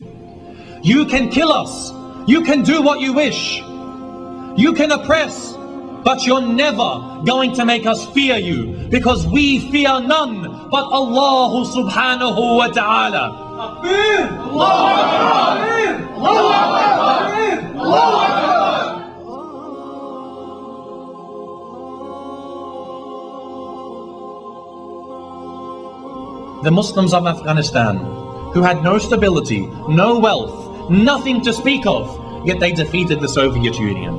You can kill us, you can do what you wish, you can oppress, but you're never going to make us fear you, because we fear none but Allah subhanahu wa ta'ala. The Muslims of Afghanistan, who had no stability, no wealth, nothing to speak of, yet they defeated the Soviet Union.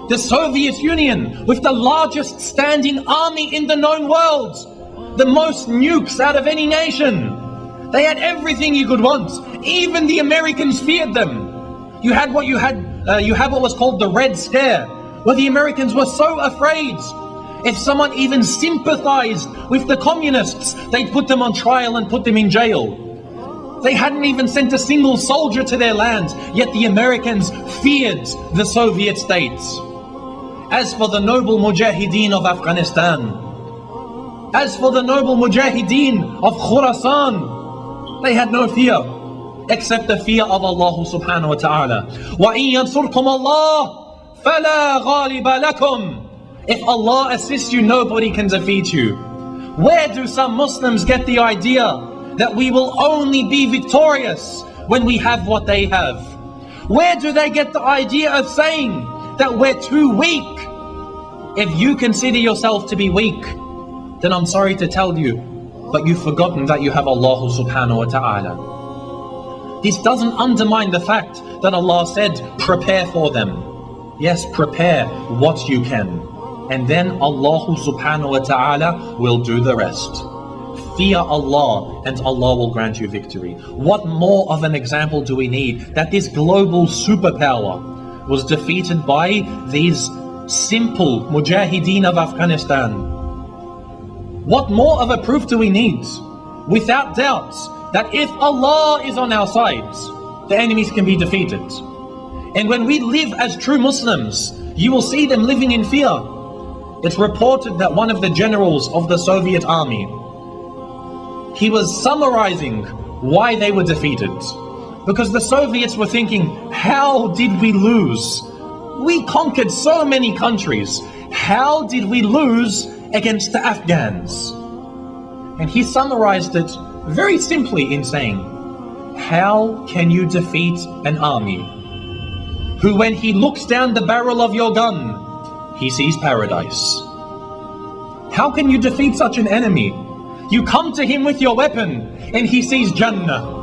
The Soviet Union, with the largest standing army in the known world, the most nukes out of any nation. They had everything you could want. Even the Americans feared them. You had what was called the Red Scare, where the Americans were so afraid. If someone even sympathized with the communists, they'd put them on trial and put them in jail. They hadn't even sent a single soldier to their land, yet the Americans feared the Soviet states. As for the noble mujahideen of Afghanistan, as for the noble mujahideen of Khurasan, they had no fear, except the fear of Allah subhanahu wa ta'ala. وَإِن يَنْصُرْكُمُ اللَّهُ فَلَا غَالِبَ لَكُمْ. If Allah assists you, nobody can defeat you. Where do some Muslims get the idea that we will only be victorious when we have what they have? Where do they get the idea of saying that we're too weak? If you consider yourself to be weak, then I'm sorry to tell you, but you've forgotten that you have Allah subhanahu wa ta'ala. This doesn't undermine the fact that Allah said, prepare for them. Yes, prepare what you can. And then Allah subhanahu wa ta'ala will do the rest. Fear Allah and Allah will grant you victory. What more of an example do we need that this global superpower was defeated by these simple mujahideen of Afghanistan? What more of a proof do we need? Without doubt that if Allah is on our sides, the enemies can be defeated. And when we live as true Muslims, you will see them living in fear. It's reported that one of the generals of the Soviet army, he was summarizing why they were defeated. Because the Soviets were thinking, how did we lose? We conquered so many countries. How did we lose against the Afghans? And he summarized it very simply in saying, how can you defeat an army who, when he looks down the barrel of your gun, he sees paradise? How can you defeat such an enemy? You come to him with your weapon and he sees Jannah.